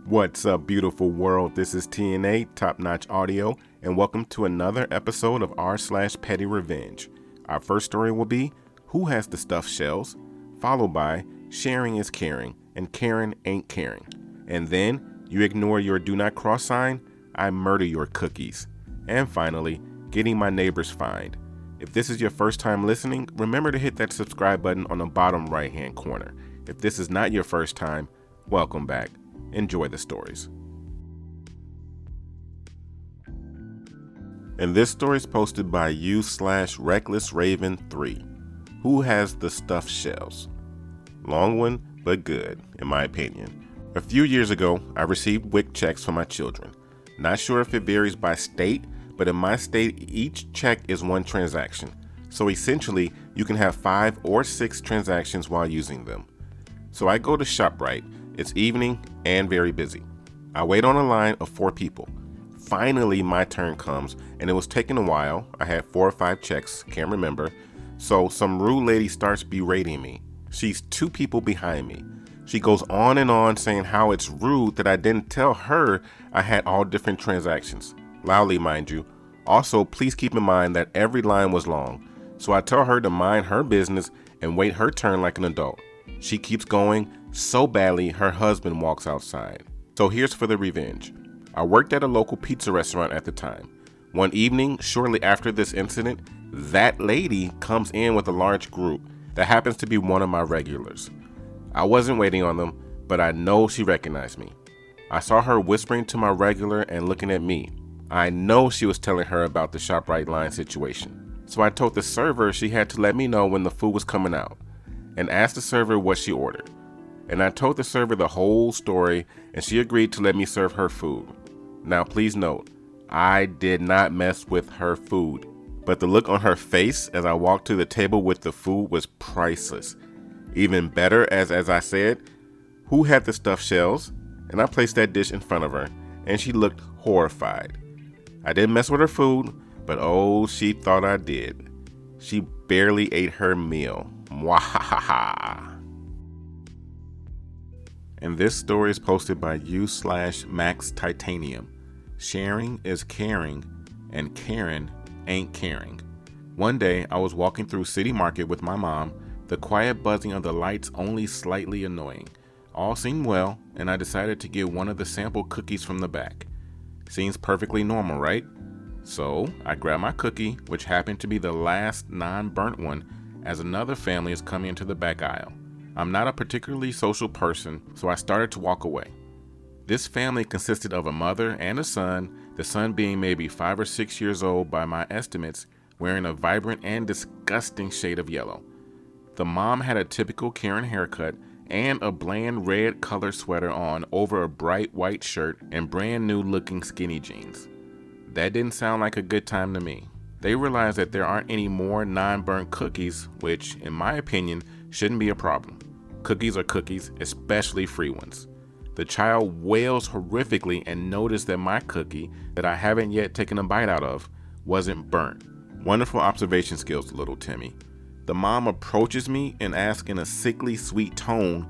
What's up, beautiful world? This is TNA, Top Notch Audio, and welcome to another episode of r/pettyrevenge. Our first story will be Who Has the Stuffed Shells, followed by Sharing is Caring, and Karen Ain't Caring. And then, You Ignore Your Do Not Cross sign, I Murder Your Cookies. And finally, Getting My Neighbors Fined. If this is your first time listening, remember to hit that subscribe button on the bottom right hand corner. If this is not your first time, welcome back. Enjoy the stories. And this story is posted by u/recklessraven3. Who has the stuffed shells? Long one, but good, in my opinion. A few years ago, I received WIC checks for my children. Not sure if it varies by state, but in my state, each check is one transaction. So essentially, you can have 5 or 6 transactions while using them. So I go to ShopRite. It's evening and very busy. I wait on a line of 4 people. Finally, my turn comes, and it was taking a while. I had 4 or 5 checks, can't remember. So some rude lady starts berating me. She's 2 people behind me. She goes on and on saying how it's rude that I didn't tell her I had all different transactions. Loudly, mind you. Also, please keep in mind that every line was long. So I tell her to mind her business and wait her turn like an adult. She keeps going so badly her husband walks outside. So here's for the revenge. I worked at a local pizza restaurant at the time. One evening, shortly after this incident, that lady comes in with a large group that happens to be one of my regulars. I wasn't waiting on them, but I know she recognized me. I saw her whispering to my regular and looking at me. I know she was telling her about the ShopRite line situation. So I told the server she had to let me know when the food was coming out and asked the server what she ordered. And I told the server the whole story, and she agreed to let me serve her food. Now please note, I did not mess with her food, but the look on her face as I walked to the table with the food was priceless. Even better, as I said, who had the stuffed shells? And I placed that dish in front of her, and she looked horrified. I didn't mess with her food, but oh, she thought I did. She barely ate her meal. Mwahaha. And this story is posted by u/maxtitanium. Sharing is caring, and Karen ain't caring. One day, I was walking through City Market with my mom, the quiet buzzing of the lights only slightly annoying. All seemed well, and I decided to get one of the sample cookies from the back. Seems perfectly normal, right? So, I grabbed my cookie, which happened to be the last non-burnt one, as another family is coming into the back aisle. I'm not a particularly social person, so I started to walk away. This family consisted of a mother and a son, the son being maybe 5 or 6 years old by my estimates, wearing a vibrant and disgusting shade of yellow. The mom had a typical Karen haircut and a bland red color sweater on over a bright white shirt and brand new looking skinny jeans. That didn't sound like a good time to me. They realized that there aren't any more non-burnt cookies, which, in my opinion, shouldn't be a problem. Cookies are cookies, especially free ones. The child wails horrifically and noticed that my cookie, that I haven't yet taken a bite out of, wasn't burnt. Wonderful observation skills, little Timmy. The mom approaches me and asks in a sickly sweet tone,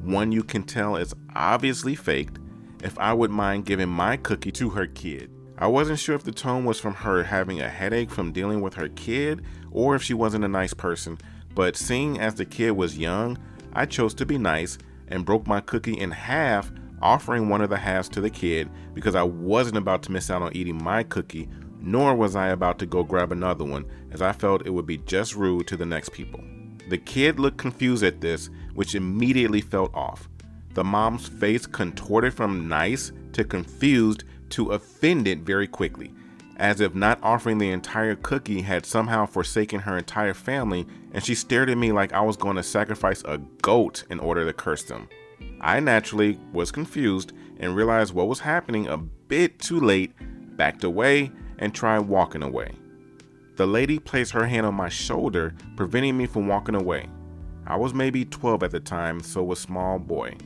one you can tell is obviously faked, if I would mind giving my cookie to her kid. I wasn't sure if the tone was from her having a headache from dealing with her kid or if she wasn't a nice person, but seeing as the kid was young, I chose to be nice and broke my cookie in half, offering one of the halves to the kid because I wasn't about to miss out on eating my cookie, nor was I about to go grab another one as I felt it would be just rude to the next people. The kid looked confused at this, which immediately felt off. The mom's face contorted from nice to confused to offended very quickly, as if not offering the entire cookie had somehow forsaken her entire family, and she stared at me like I was going to sacrifice a goat in order to curse them. I naturally was confused and realized what was happening a bit too late, backed away, and tried walking away. The lady placed her hand on my shoulder, preventing me from walking away. I was maybe 12 at the time, so a small boy.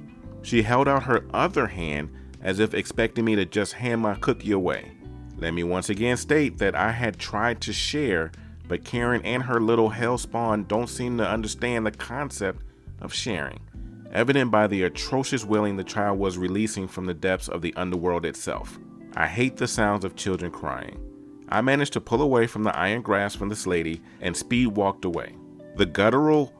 She held out her other hand as if expecting me to just hand my cookie away. Let me once again state that I had tried to share, but Karen and her little hell spawn don't seem to understand the concept of sharing. evident by the atrocious wailing the child was releasing from the depths of the underworld itself. I hate the sounds of children crying. I managed to pull away from the iron grasp from this lady and speed walked away. The guttural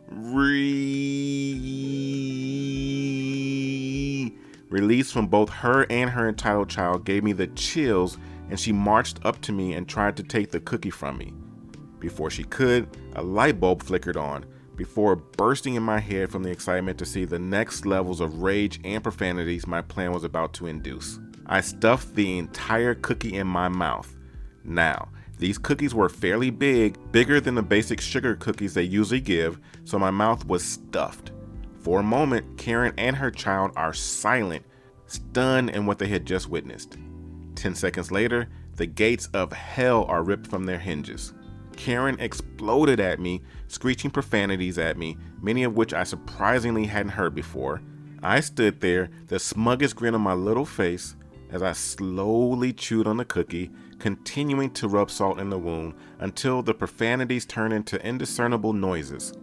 release from both her and her entitled child gave me the chills, and she marched up to me and tried to take the cookie from me. Before she could, a light bulb flickered on, before bursting in my head from the excitement to see the next levels of rage and profanities my plan was about to induce. I stuffed the entire cookie in my mouth. Now, these cookies were fairly big, bigger than the basic sugar cookies they usually give, so my mouth was stuffed. For a moment, Karen and her child are silent, stunned in what they had just witnessed. 10 seconds later, the gates of hell are ripped from their hinges. Karen exploded at me, screeching profanities at me, many of which I surprisingly hadn't heard before. I stood there, the smuggest grin on my little face, as I slowly chewed on the cookie, continuing to rub salt in the wound until the profanities turned into indiscernible noises.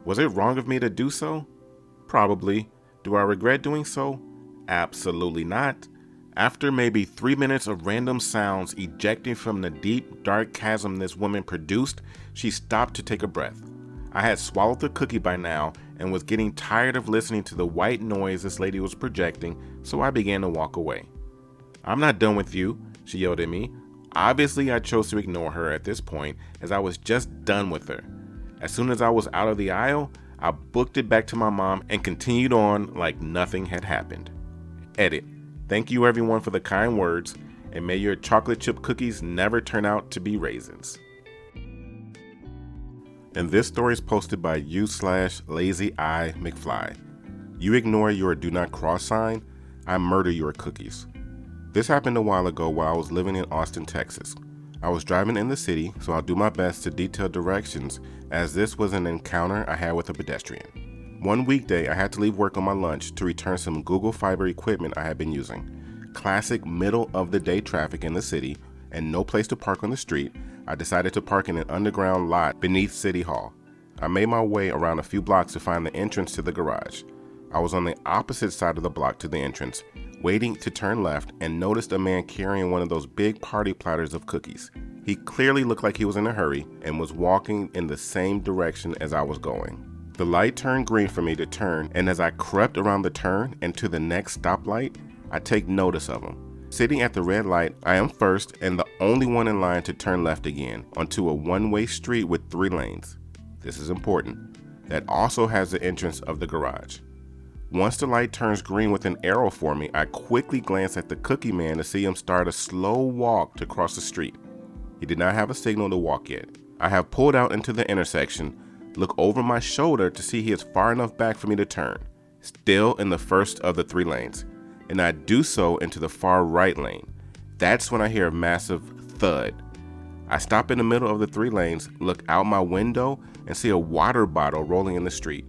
Was it wrong of me to do so? Probably. Do I regret doing so? Absolutely not. After maybe 3 minutes of random sounds ejecting from the deep, dark chasm this woman produced, she stopped to take a breath. I had swallowed the cookie by now and was getting tired of listening to the white noise this lady was projecting, so I began to walk away. "I'm not done with you," she yelled at me. Obviously, I chose to ignore her at this point, as I was just done with her. As soon as I was out of the aisle, I booked it back to my mom and continued on like nothing had happened. Edit. Thank you everyone for the kind words, and may your chocolate chip cookies never turn out to be raisins. And this story is posted by u/LazyEyeMcFly. You ignore your do not cross sign, I murder your cookies. This happened a while ago while I was living in Austin, Texas. I was driving in the city, so I'll do my best to detail directions, as this was an encounter I had with a pedestrian. One weekday, I had to leave work on my lunch to return some Google Fiber equipment I had been using. Classic middle of the day traffic in the city and no place to park on the street, I decided to park in an underground lot beneath City Hall. I made my way around a few blocks to find the entrance to the garage. I was on the opposite side of the block to the entrance, waiting to turn left, and noticed a man carrying one of those big party platters of cookies. He clearly looked like he was in a hurry and was walking in the same direction as I was going. The light turned green for me to turn, and as I crept around the turn and to the next stoplight, I take notice of him. Sitting at the red light, I am first and the only one in line to turn left again onto a one-way street with 3 lanes. This is important. That also has the entrance of the garage. Once the light turns green with an arrow for me, I quickly glance at the cookie man to see him start a slow walk to cross the street. He did not have a signal to walk yet. I have pulled out into the intersection, look over my shoulder to see he is far enough back for me to turn, still in the first of the 3 lanes, and I do so into the far right lane. That's when I hear a massive thud. I stop in the middle of the 3 lanes, look out my window, and see a water bottle rolling in the street.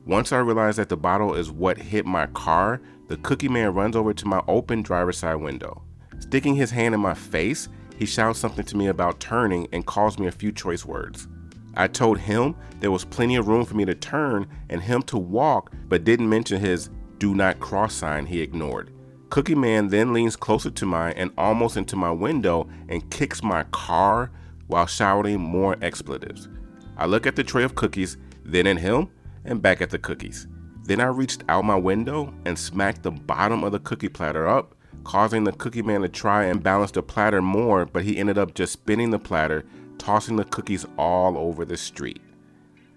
Once I realize that the bottle is what hit my car, the cookie man runs over to my open driver's side window. Sticking his hand in my face, he shouts something to me about turning and calls me a few choice words. I told him there was plenty of room for me to turn and him to walk, but didn't mention his do not cross sign he ignored. Cookie man then leans closer to mine and almost into my window and kicks my car while shouting more expletives. I look at the tray of cookies, then at him, and back at the cookies. Then I reached out my window and smacked the bottom of the cookie platter up, causing the cookie man to try and balance the platter more, but he ended up just spinning the platter, tossing the cookies all over the street.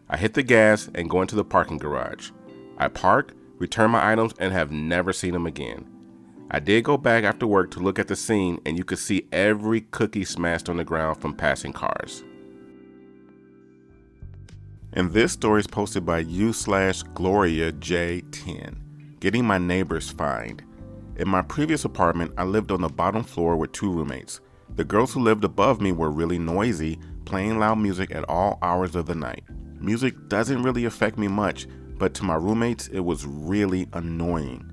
I hit the gas and go into the parking garage. I park, return my items, and have never seen them again. I did go back after work to look at the scene, and you could see every cookie smashed on the ground from passing cars. And this story is posted by u/GloriaJ10. Getting my neighbors fined. In my previous apartment, I lived on the bottom floor with 2 roommates. The girls who lived above me were really noisy, playing loud music at all hours of the night. Music doesn't really affect me much, but to my roommates, it was really annoying.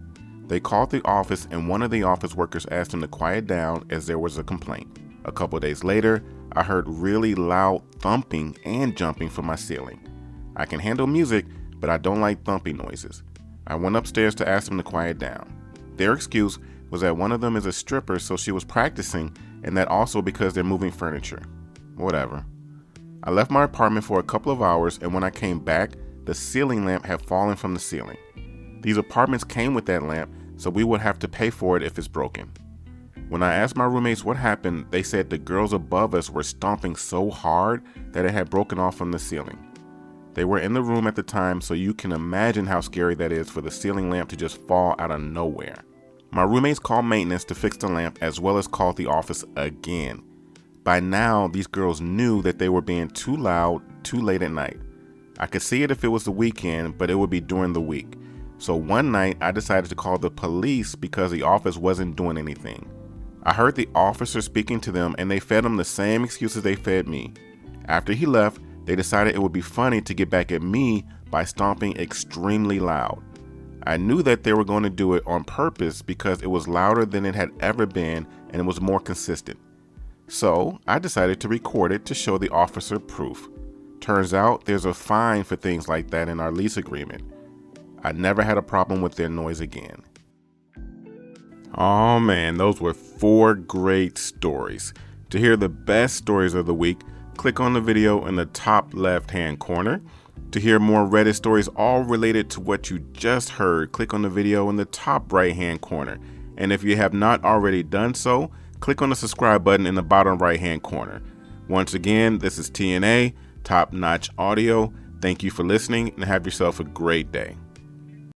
They called the office and one of the office workers asked them to quiet down as there was a complaint. A couple days later, I heard really loud thumping and jumping from my ceiling. I can handle music, but I don't like thumping noises. I went upstairs to ask them to quiet down. Their excuse was that one of them is a stripper, so she was practicing, and that also because they're moving furniture. Whatever. I left my apartment for a couple of hours, and when I came back, the ceiling lamp had fallen from the ceiling. These apartments came with that lamp, so we would have to pay for it if it's broken. When I asked my roommates what happened, they said the girls above us were stomping so hard that it had broken off from the ceiling. They were in the room at the time, so you can imagine how scary that is for the ceiling lamp to just fall out of nowhere. My roommates called maintenance to fix the lamp as well as called the office again. By now, these girls knew that they were being too loud, too late at night. I could see it if it was the weekend, but it would be during the week. So one night, I decided to call the police because the office wasn't doing anything. I heard the officer speaking to them, and they fed him the same excuses they fed me. After he left, they decided it would be funny to get back at me by stomping extremely loud. I knew that they were going to do it on purpose because it was louder than it had ever been and it was more consistent. So I decided to record it to show the officer proof. Turns out there's a fine for things like that in our lease agreement. I never had a problem with their noise again. Oh man, those were 4 great stories. To hear the best stories of the week, click on the video in the top left-hand corner. To hear more Reddit stories all related to what you just heard, click on the video in the top right-hand corner. And if you have not already done so, click on the subscribe button in the bottom right-hand corner. Once again, this is TNA, Top Notch Audio. Thank you for listening and have yourself a great day.